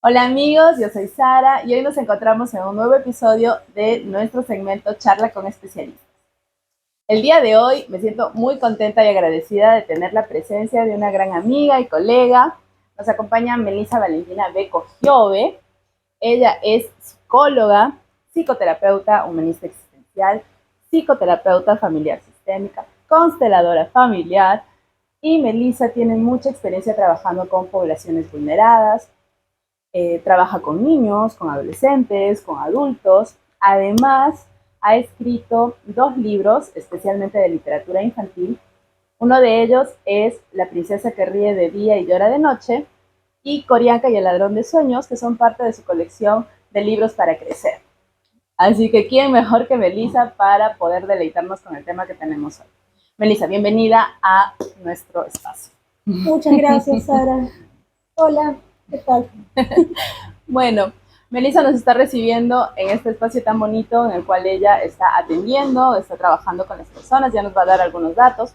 Hola amigos, yo soy Sara y hoy nos encontramos en un nuevo episodio de nuestro segmento Charla con especialistas. El día de hoy me siento muy contenta y agradecida de tener la presencia de una gran amiga y colega. Nos acompaña Melissa Valentina Beco Giove. Ella es psicóloga, psicoterapeuta humanista existencial, psicoterapeuta familiar sistémica, consteladora familiar, y Melissa tiene mucha experiencia trabajando con poblaciones vulneradas. Trabaja con niños, con adolescentes, con adultos. Además, ha escrito 2 libros, especialmente de literatura infantil. Uno de ellos es La princesa que ríe de día y llora de noche, y Corianca y el ladrón de sueños, que son parte de su colección de libros para crecer. Así que, ¿quién mejor que Melissa para poder deleitarnos con el tema que tenemos hoy? Melissa, bienvenida a nuestro espacio. Muchas gracias, Sara. Hola, ¿qué tal? Bueno, Melissa nos está recibiendo en este espacio tan bonito en el cual ella está atendiendo, está trabajando con las personas, ya nos va a dar algunos datos.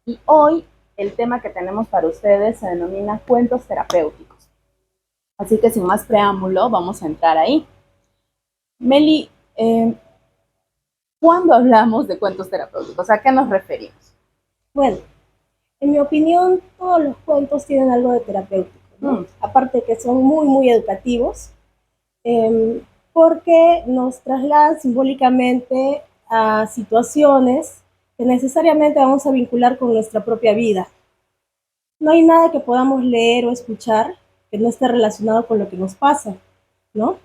Y hoy el tema que tenemos para ustedes se denomina cuentos terapéuticos. Así que sin más preámbulo, vamos a entrar ahí. Meli, ¿cuándo hablamos de cuentos terapéuticos? ¿A qué nos referimos? Bueno, en mi opinión, todos los cuentos tienen algo de terapéutico, ¿no? Mm, Aparte que son muy, muy educativos, eh, porque nos trasladan simbólicamente a situaciones que necesariamente vamos a vincular con nuestra propia vida. No hay nada que podamos leer o escuchar que no esté relacionado con lo que nos pasa, ¿no?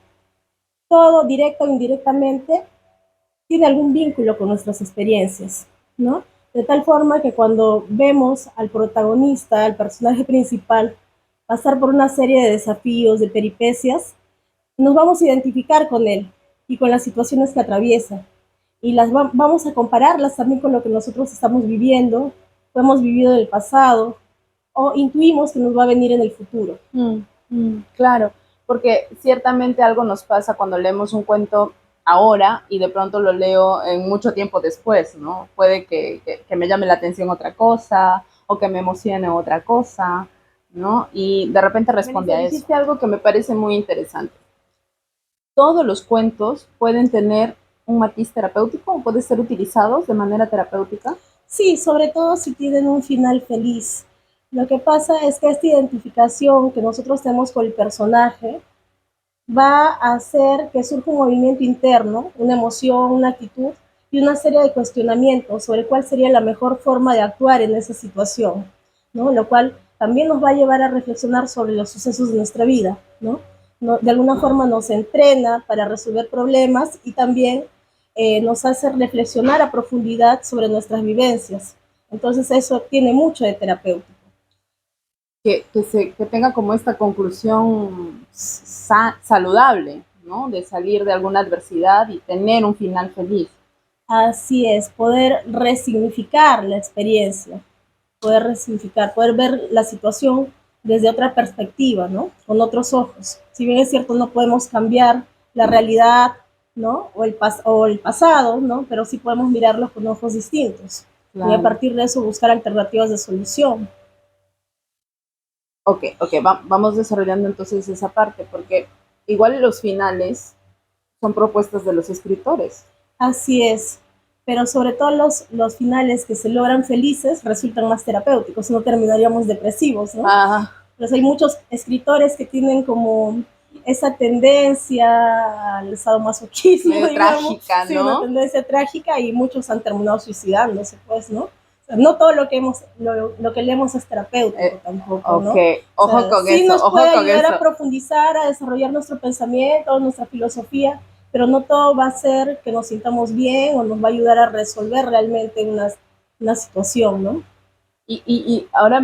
Todo, directo o indirectamente, tiene algún vínculo con nuestras experiencias, ¿no? De tal forma que cuando vemos al protagonista, al personaje principal, pasar por una serie de desafíos, de peripecias, nos vamos a identificar con él y con las situaciones que atraviesa. Y vamos a compararlas también con lo que nosotros estamos viviendo, o hemos vivido en el pasado, o intuimos que nos va a venir en el futuro. claro, porque ciertamente algo nos pasa cuando leemos un cuento ahora y de pronto lo leo en mucho tiempo después, ¿no? Puede que me llame la atención otra cosa o que me emocione otra cosa, ¿no? Y de repente responde a eso. Dijiste algo que me parece muy interesante. ¿Todos los cuentos pueden tener un matiz terapéutico o pueden ser utilizados de manera terapéutica? Sí, sobre todo si tienen un final feliz. Lo que pasa es que esta identificación que nosotros tenemos con el personaje va a hacer que surja un movimiento interno, una emoción, una actitud y una serie de cuestionamientos sobre cuál sería la mejor forma de actuar en esa situación, ¿no? Lo cual también nos va a llevar a reflexionar sobre los sucesos de nuestra vida, ¿no? De alguna forma nos entrena para resolver problemas y también nos hace reflexionar a profundidad sobre nuestras vivencias. Entonces eso tiene mucho de terapéutico. Que tenga como esta conclusión saludable, ¿no? De salir de alguna adversidad y tener un final feliz. Así es, poder resignificar la experiencia, poder resignificar, poder ver la situación desde otra perspectiva, ¿no? Con otros ojos. Si bien es cierto, no podemos cambiar la realidad, ¿no? O el pasado, ¿no? Pero sí podemos mirarlos con ojos distintos. Y a Claro. partir de eso buscar alternativas de solución. Ok, ok, vamos desarrollando entonces esa parte, porque igual los finales son propuestas de los escritores. Así es. Pero sobre todo los finales que se logran felices resultan más terapéuticos, no terminaríamos depresivos, ¿no? Ah, Pues hay muchos escritores que tienen como esa tendencia al sadomasoquismo, medio digamos, trágica, sí, una ¿no? tendencia trágica y muchos han terminado suicidándose, pues, ¿no? O sea, no todo lo que leemos es terapéutico tampoco, Ok, ¿no? O ojo sea, con sí eso, nos puede ojo con ayudar eso. a profundizar, a desarrollar nuestro pensamiento, nuestra filosofía, pero no todo va a ser que nos sintamos bien o nos va a ayudar a resolver realmente una situación, ¿no? Y ahora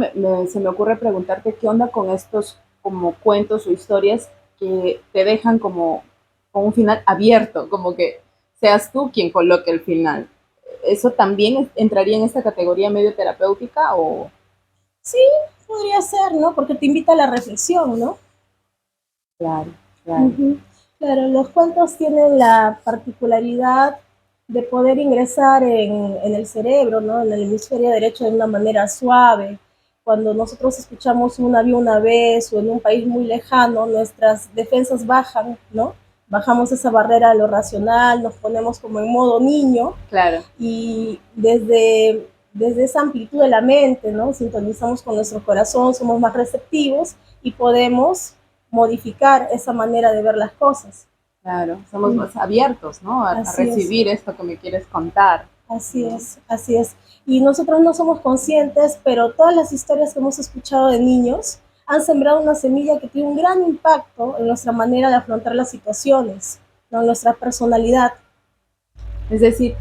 se me ocurre preguntarte qué onda con estos como cuentos o historias que te dejan como con un final abierto, como que seas tú quien coloque el final. ¿Eso también entraría en esta categoría medio terapéutica o...? Sí, podría ser, ¿no? Porque te invita a la reflexión, ¿no? Claro, claro. Uh-huh. Claro, los cuentos tienen la particularidad de poder ingresar en el cerebro, ¿no? En el hemisferio derecho de una manera suave, cuando nosotros escuchamos un había una vez o en un país muy lejano, nuestras defensas bajan, ¿no? Bajamos esa barrera de lo racional, nos ponemos como en modo niño. Claro. Y desde esa amplitud de la mente, ¿no? Sintonizamos con nuestro corazón, somos más receptivos y podemos modificar esa manera de ver las cosas. Claro, somos más abiertos, ¿no? A recibir esto que me quieres contar. Así es, así es. Y nosotros no somos conscientes, pero todas las historias que hemos escuchado de niños han sembrado una semilla que tiene un gran impacto en nuestra manera de afrontar las situaciones, ¿no? En nuestra personalidad. Es decir,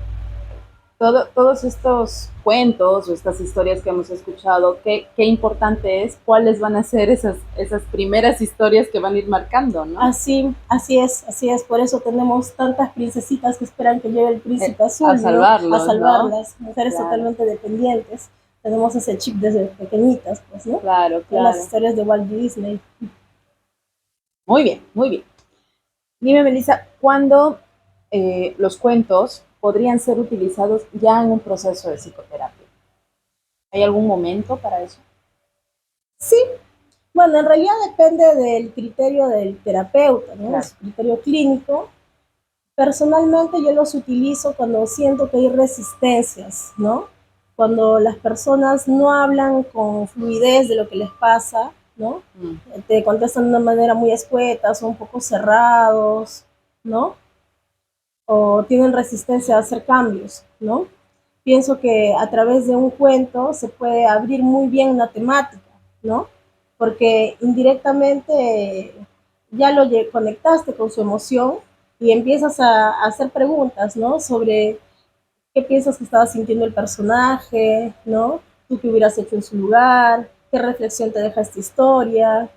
todos estos cuentos o estas historias que hemos escuchado, qué importante es, cuáles van a ser esas primeras historias que van a ir marcando, ¿no? Así es, por eso tenemos tantas princesitas que esperan que llegue el príncipe azul, a salvarlos, ¿no? A salvarlas, ¿no? Mujeres claro. Totalmente dependientes. Tenemos ese chip desde pequeñitas, pues, ¿no? Claro. Las historias de Walt Disney. Muy bien, muy bien. Dime, Melissa, ¿cuándo los cuentos podrían ser utilizados ya en un proceso de psicoterapia? ¿Hay algún momento para eso? Sí, bueno, en realidad depende del criterio del terapeuta, ¿no? Claro. Su criterio clínico. Personalmente yo los utilizo cuando siento que hay resistencias, ¿no? Cuando las personas no hablan con fluidez de lo que les pasa, ¿no? Te contestan de una manera muy escueta, son un poco cerrados, ¿no? O tienen resistencia a hacer cambios, ¿no? Pienso que a través de un cuento se puede abrir muy bien una temática, ¿no? Porque indirectamente ya lo conectaste con su emoción y empiezas a hacer preguntas, ¿no? Sobre qué piensas que estaba sintiendo el personaje, ¿no? Tú qué hubieras hecho en su lugar, qué reflexión te deja esta historia,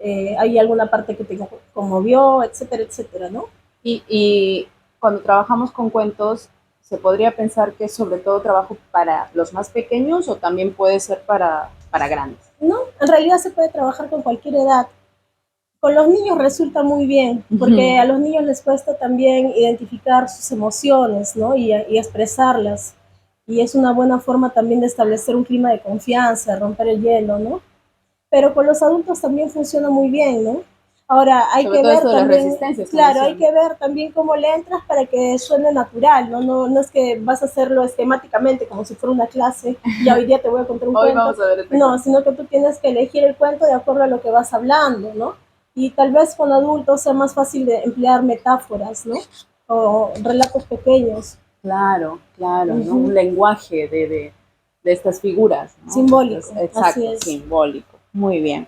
hay alguna parte que te conmovió, etcétera, etcétera, ¿no? Y cuando trabajamos con cuentos, ¿se podría pensar que es sobre todo trabajo para los más pequeños o también puede ser para grandes? No, en realidad se puede trabajar con cualquier edad. Con los niños resulta muy bien, porque a los niños les cuesta también identificar sus emociones, ¿no? Y expresarlas. Y es una buena forma también de establecer un clima de confianza, de romper el hielo, ¿no? Pero con los adultos también funciona muy bien, ¿no? Ahora, hay sobre que todo ver también, claro, hay que ver también cómo le entras para que suene natural, ¿no? No es que vas a hacerlo esquemáticamente como si fuera una clase, y hoy día te voy a contar un cuento. Vamos a ver no, sino que tú tienes que elegir el cuento de acuerdo a lo que vas hablando, ¿no? Y tal vez con adultos sea más fácil de emplear metáforas, ¿no? O relatos pequeños. Claro, ¿no? Un lenguaje de estas figuras, ¿no? Simbólico. Entonces, exacto, simbólico. Muy bien.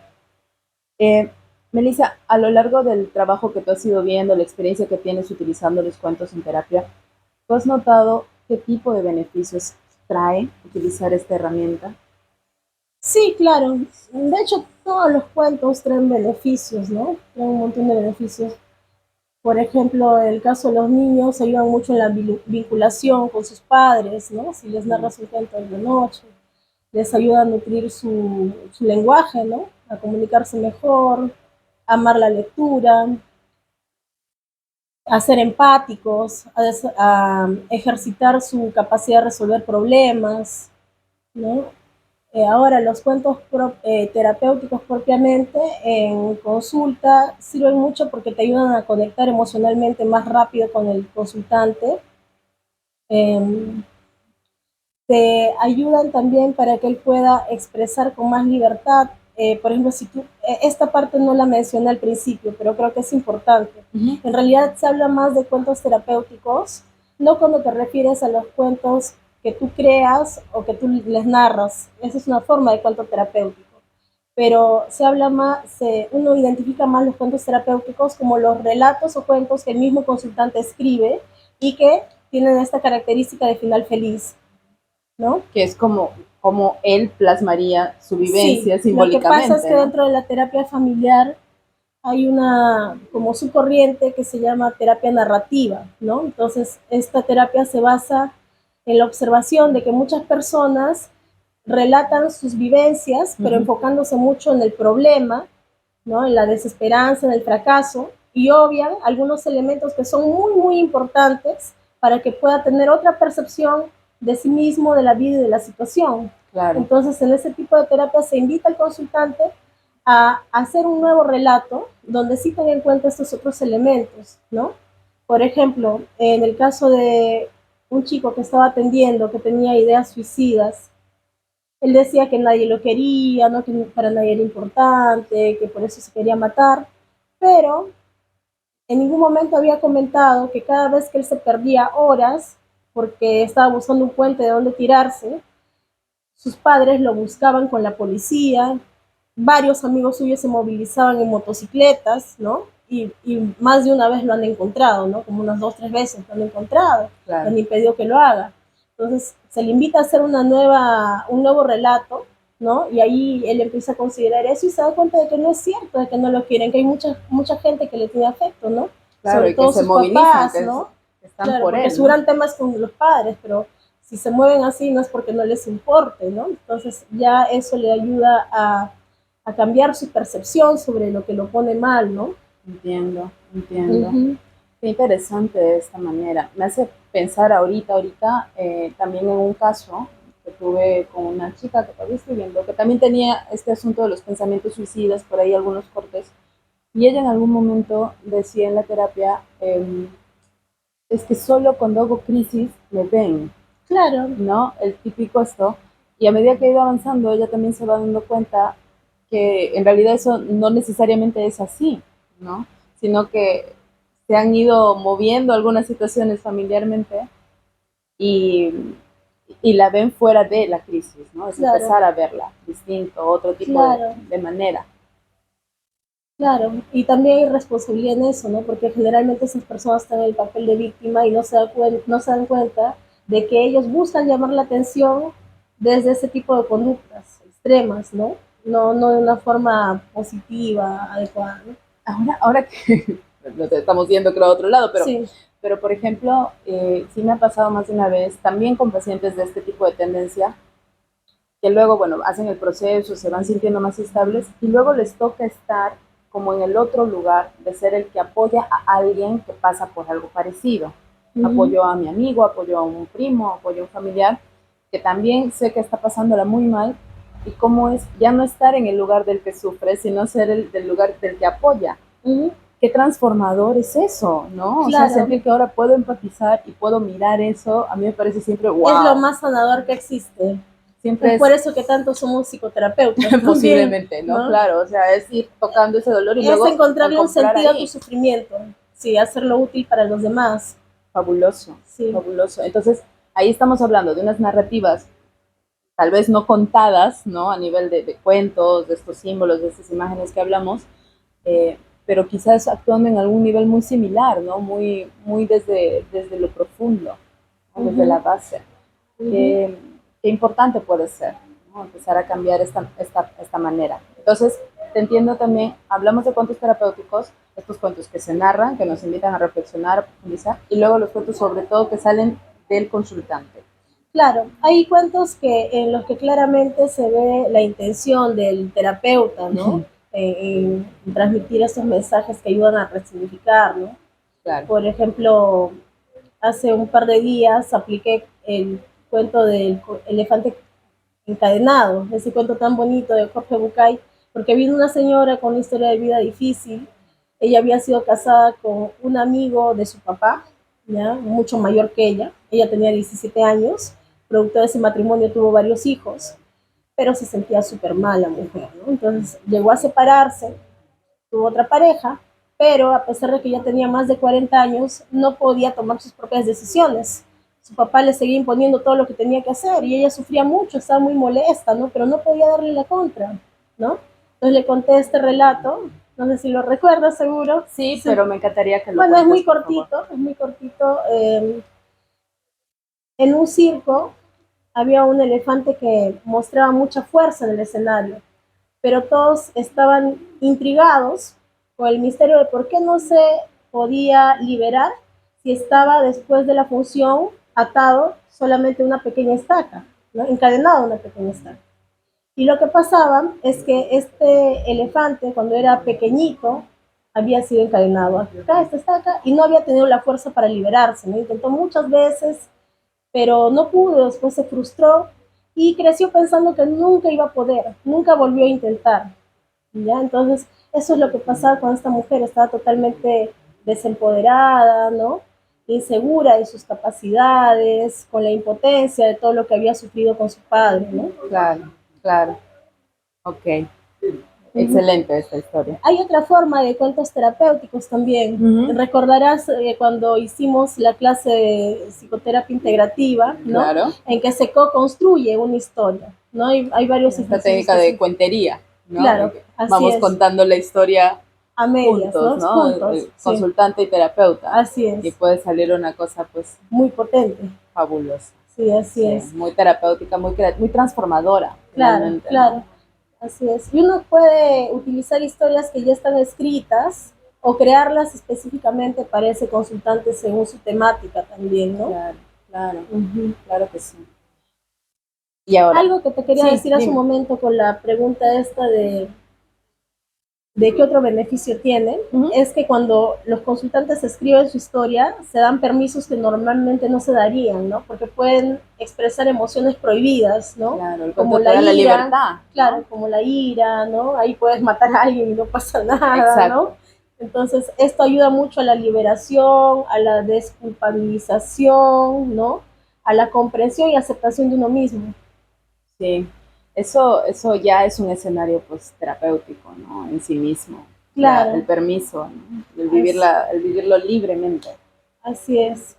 Melissa, a lo largo del trabajo que tú has ido viendo, la experiencia que tienes utilizando los cuentos en terapia, ¿tú has notado qué tipo de beneficios trae utilizar esta herramienta? Sí, claro. De hecho, todos los cuentos traen beneficios, ¿no? Traen un montón de beneficios. Por ejemplo, en el caso de los niños, ayudan mucho en la vinculación con sus padres, ¿no? Si les narras un cuento de noche, les ayuda a nutrir su lenguaje, ¿no? A comunicarse mejor, a amar la lectura, a ser empáticos, a ejercitar su capacidad de resolver problemas, ¿no? Ahora, los cuentos terapéuticos propiamente en consulta sirven mucho porque te ayudan a conectar emocionalmente más rápido con el consultante. Te ayudan también para que él pueda expresar con más libertad. Por ejemplo, si tú, esta parte no la mencioné al principio, pero creo que es importante. En realidad se habla más de cuentos terapéuticos, no cuando te refieres a los cuentos que tú creas o que tú les narras. Esa es una forma de cuento terapéutico. Pero se habla más, uno identifica más los cuentos terapéuticos como los relatos o cuentos que el mismo consultante escribe y que tienen esta característica de final feliz, ¿no? Que es como él plasmaría su vivencia simbólicamente. Lo que pasa es que dentro de la terapia familiar hay una como su corriente que se llama terapia narrativa, ¿no? Entonces, esta terapia se basa en la observación de que muchas personas relatan sus vivencias, pero enfocándose mucho en el problema, ¿no? En la desesperanza, en el fracaso, y obvian algunos elementos que son muy, muy importantes para que pueda tener otra percepción de sí mismo, de la vida y de la situación. Claro. Entonces, en ese tipo de terapia se invita al consultante a hacer un nuevo relato donde sí tenga en cuenta estos otros elementos, ¿no? Por ejemplo, en el caso de un chico que estaba atendiendo, que tenía ideas suicidas, él decía que nadie lo quería, ¿no? Que para nadie era importante, que por eso se quería matar, pero en ningún momento había comentado que cada vez que él se perdía horas porque estaba buscando un puente de donde tirarse, sus padres lo buscaban con la policía, varios amigos suyos se movilizaban en motocicletas, ¿no? Y más de una vez lo han encontrado, ¿no? Como unas 2 o 3 veces lo han encontrado, le Claro. han impedido que lo haga. Entonces se le invita a hacer un nuevo relato, ¿no? Y ahí él empieza a considerar eso y se da cuenta de que no es cierto, de que no lo quieren, que hay mucha gente que le tiene afecto, ¿no? Claro, Sobre y que todo se sus movilizan, papás, que ¿no? están Claro, por porque él, su ¿no? gran tema es con los padres, pero si se mueven así no es porque no les importe, ¿no? Entonces ya eso le ayuda a cambiar su percepción sobre lo que lo pone mal, ¿no? Entiendo, entiendo. Ujú. Qué interesante de esta manera. Me hace pensar ahorita, también en un caso que tuve con una chica que todavía estoy viendo, que también tenía este asunto de los pensamientos suicidas, por ahí algunos cortes, y ella en algún momento decía en la terapia, es que solo cuando hago crisis me ven, Claro, ¿no? El típico esto. Y a medida que ha ido avanzando, ella también se va dando cuenta que en realidad eso no necesariamente es así, ¿no? Sino que se han ido moviendo algunas situaciones familiarmente y, y la ven fuera de la crisis, ¿no? Es claro, empezar a verla distinto, otro tipo claro, de manera. claro. Y también hay responsabilidad en eso, ¿no? Porque generalmente esas personas están en el papel de víctima y no se dan cuenta de que ellos buscan llamar la atención desde ese tipo de conductas extremas, ¿no? No de una forma positiva, adecuada, ¿no? Ahora que nos estamos yendo creo a otro lado, Sí. pero por ejemplo, sí me ha pasado más de una vez, también con pacientes de este tipo de tendencia, que luego, bueno, hacen el proceso, se van sintiendo más estables y luego les toca estar como en el otro lugar de ser el que apoya a alguien que pasa por algo parecido. Ujú. Apoyo a mi amigo, apoyo a un primo, apoyo a un familiar que también sé que está pasándola muy mal y cómo es ya no estar en el lugar del que sufre, sino ser el del lugar del que apoya. Ujú. Qué transformador es eso, ¿no? O sea, Claro, sentir que ahora puedo empatizar y puedo mirar eso, a mí me parece siempre es lo wow. más sanador que existe. Es Siempre es por eso que tanto somos psicoterapeutas también, posiblemente, ¿no? ¿no? Claro, o sea, es ir tocando ese dolor y Es luego encontrarle un encontrar sentido a tu ahí. sufrimiento, sí, hacerlo útil para los demás, Fabuloso, sí. fabuloso. Entonces, ahí estamos hablando de unas narrativas tal vez no contadas, ¿no? A nivel de cuentos, de estos símbolos, de estas imágenes que hablamos, pero quizás actuando en algún nivel muy similar, ¿no? Muy desde lo profundo, ¿no? Desde la Ujú, base. ujú. Qué, qué importante puede ser, ¿no? Empezar a cambiar esta manera. Entonces, te entiendo también, hablamos de cuentos terapéuticos, estos cuentos que se narran, que nos invitan a reflexionar, a profundizar, y luego los cuentos sobre todo que salen del consultante. Claro, hay cuentos en los que claramente se ve la intención del terapeuta, ¿no? En transmitir estos mensajes que ayudan a resignificar, ¿no? Claro. Por ejemplo, hace un par de días apliqué el cuento del elefante encadenado, ese cuento tan bonito de Jorge Bucay, porque vino una señora con una historia de vida difícil. Ella había sido casada con un amigo de su papá, ¿ya? Mucho mayor que ella. Ella tenía 17 años, producto de ese matrimonio tuvo varios hijos, pero se sentía súper mal la mujer, ¿no? Entonces llegó a separarse, tuvo otra pareja, pero a pesar de que ya tenía más de 40 años, no podía tomar sus propias decisiones. Su papá le seguía imponiendo todo lo que tenía que hacer y ella sufría mucho, estaba muy molesta, ¿no? Pero no podía darle la contra, ¿no? Entonces le conté este relato, no sé si lo recuerdas seguro. Sí, Sí. pero me encantaría que lo Bueno, cuentes, por favor. es muy cortito. En un circo había un elefante que mostraba mucha fuerza en el escenario, pero todos estaban intrigados con el misterio de por qué no se podía liberar si estaba después de la función atado solamente a una pequeña estaca, ¿no? Encadenado a una pequeña estaca. Y lo que pasaba es que este elefante, cuando era pequeñito, había sido encadenado acá, esta estaca, y no había tenido la fuerza para liberarse, ¿no? Intentó muchas veces, pero no pudo, después se frustró y creció pensando que nunca iba a poder, nunca volvió a intentar, ¿ya? Entonces, eso es lo que pasaba con esta mujer, estaba totalmente desempoderada, ¿no? Insegura de sus capacidades, con la impotencia de todo lo que había sufrido con su padre, ¿no? Claro, claro. Ok. Ujú. Excelente esta historia. Hay otra forma de cuentos terapéuticos también. Ujú. Recordarás cuando hicimos la clase de psicoterapia integrativa, ¿no? Claro. En que se co-construye una historia, ¿no? Hay varios Esta ejercicios técnica que de se... cuentería, ¿no? Claro, así Vamos es, contando la historia a medias, juntos, ¿no? ¿no? Juntos, sí, Consultante y terapeuta. así Y es, puede salir una cosa, pues, muy potente, fabulosa. sí, así Sí, es. muy terapéutica, muy transformadora, Claro, finalmente, ¿no? claro, así es. Y uno puede utilizar historias que ya están escritas o crearlas específicamente para ese consultante según su temática también, ¿no? Claro, claro, Uh-huh. claro que sí. Y ahora, Algo que te quería sí, decir hace un dime. momento con la pregunta esta de qué otro beneficio tienen, Ujú. es que cuando los consultantes escriben su historia, se dan permisos que normalmente no se darían, ¿no? Porque pueden expresar emociones prohibidas, ¿no? Claro, el Como cuento te la da la ira, libertad, claro, ¿no? como la ira, ¿no? Ahí puedes matar a alguien y no pasa nada, ¿no? Exacto. Entonces, esto ayuda mucho a la liberación, a la desculpabilización, ¿no? A la comprensión y aceptación de uno mismo. Sí, eso ya es un escenario pues terapéutico, ¿no? En sí mismo. Ya, el Claro, permiso, ¿no? es, El vivirlo libremente. así es.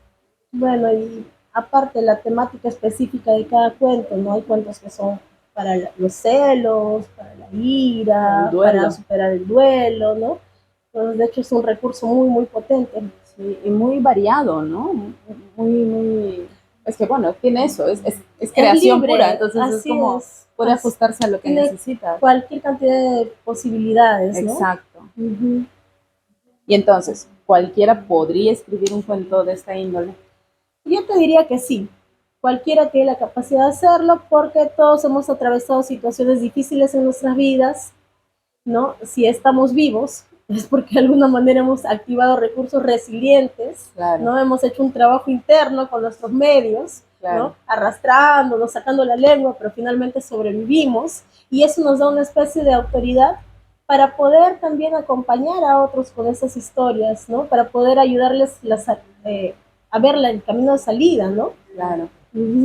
Bueno, y aparte la temática específica de cada cuento, ¿no? Hay cuentos que son para los celos, para la El ira, para duelo. superar el duelo, ¿no? Entonces, de hecho, es un recurso muy, muy potente. Sí, y muy variado, ¿no? Muy, es que bueno, tiene eso, es Es creación pura, libre, entonces es así como, es. puede ajustarse a lo que Tiene necesitas. cualquier cantidad de posibilidades, ¿no? Exacto. Uh-huh. Y entonces, cualquiera podría escribir un cuento de esta índole. Yo te diría que sí. Cualquiera tiene la capacidad de hacerlo porque todos hemos atravesado situaciones difíciles en nuestras vidas, ¿no? Si estamos vivos, es porque de alguna manera hemos activado recursos resilientes, Claro, ¿no? Hemos hecho un trabajo interno con nuestros medios, claro. ¿no? Arrastrándonos, sacando la lengua, pero finalmente sobrevivimos y eso nos da una especie de autoridad para poder también acompañar a otros con esas historias, ¿no? Para poder ayudarles a ver el camino de salida, ¿no? Claro. O Uh-huh.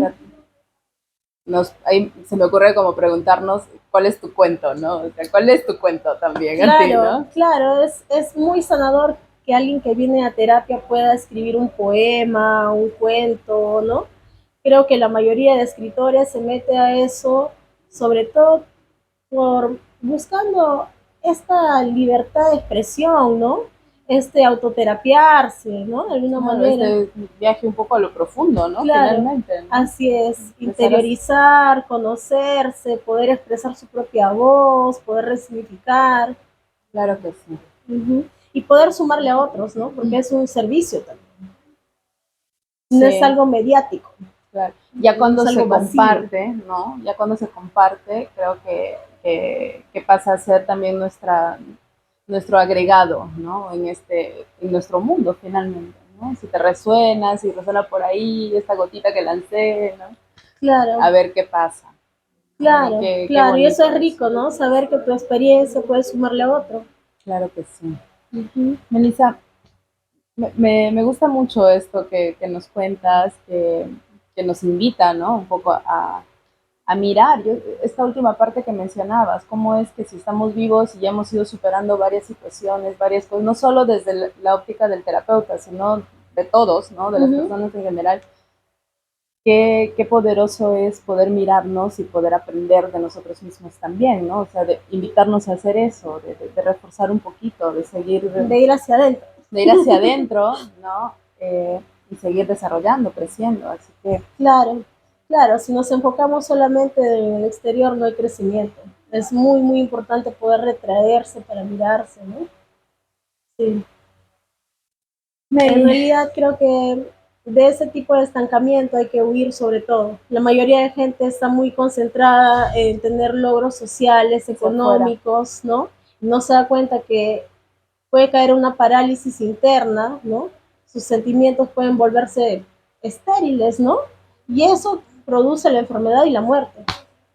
sea, ahí se me ocurre como preguntarnos cuál es tu cuento, ¿no? O sea, ¿cuál es tu cuento también a ti, Claro, no? claro, es muy sanador que alguien que viene a terapia pueda escribir un poema, un cuento, ¿no? Creo que la mayoría de escritores se mete a eso, sobre todo por buscando esta libertad de expresión, ¿no? Este autoterapiarse, ¿no? De alguna Claro, manera. este viaje un poco a lo profundo, ¿no? Claro, Finalmente, ¿no? así es, Empezar a... interiorizar, conocerse, poder expresar su propia voz, poder resignificar. Claro que sí. Uh-huh. Y poder sumarle a otros, ¿no? Porque es un servicio también. No es Sí, algo mediático, claro. Ya no es cuando algo se vacío. comparte, ¿no? Ya cuando se comparte, creo que pasa a ser también nuestro agregado, ¿no? En nuestro mundo finalmente, ¿no? Si te resuena, si resuena por ahí, esta gotita que lancé, ¿no? A Claro, ver qué pasa, ¿no? Y claro, qué claro. Y eso bonito es eso. rico, ¿no? Saber que tu experiencia puede sumarle a otro. Claro que sí. Uh-huh. Melissa, me gusta mucho esto que nos cuentas, que nos invita, ¿no? Un poco a mirar esta última parte que mencionabas, cómo es que si estamos vivos y ya hemos ido superando varias situaciones, varias cosas, no solo desde la óptica del terapeuta, sino de todos, ¿no? De las Uh-huh. personas en general, qué poderoso es poder mirarnos y poder aprender de nosotros mismos también, ¿no? O sea, de invitarnos a hacer eso, de reforzar un poquito, de seguir, De ir hacia adentro. de ir hacia adentro, ¿no? Y seguir desarrollando, creciendo. Así que Claro, claro. Si nos enfocamos solamente en el exterior, no hay crecimiento. Es muy, muy importante poder retraerse para mirarse, ¿no? Sí. En me, realidad creo que de ese tipo de estancamiento hay que huir sobre todo. La mayoría de gente está muy concentrada en tener logros sociales, hacia afuera, económicos, ¿no? No se da cuenta que puede caer una parálisis interna, ¿no? Sus sentimientos pueden volverse estériles, ¿no? Y eso produce la enfermedad y la muerte.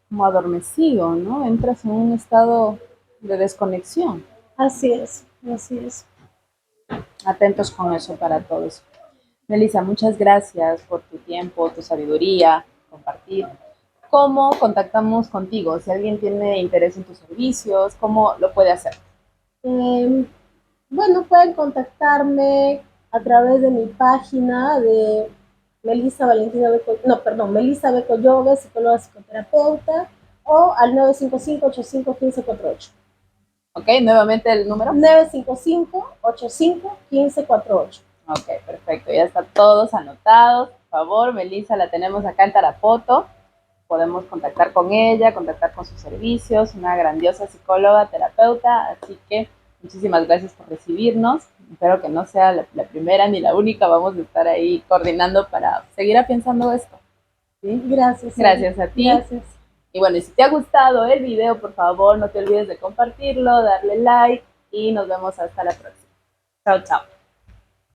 Como adormecido, ¿no? Entras en un estado de desconexión. Así es, así es. Atentos con eso para todos. Melissa, muchas gracias por tu tiempo, tu sabiduría, compartir. ¿Cómo contactamos contigo? Si alguien tiene interés en tus servicios, ¿cómo lo puede hacer? Bueno, pueden contactarme a través de mi página de Melissa Valentina Beco, no, perdón, Melissa Beco Yoga, psicóloga psicoterapeuta, o al 955-85-1548. Ok, nuevamente el número. 955-85-1548. Ok, perfecto, ya están todos anotados. Por favor, Melissa, la tenemos acá en Tarapoto. Podemos contactar con ella, contactar con sus servicios, una grandiosa psicóloga, terapeuta, así que muchísimas gracias por recibirnos. Espero que no sea la primera ni la única, vamos a estar ahí coordinando para seguir afianzando esto. ¿Sí? Gracias. Gracias a ti. Gracias. Y bueno, y si te ha gustado el video, por favor, no te olvides de compartirlo, darle like y nos vemos hasta la próxima. Chao, chao.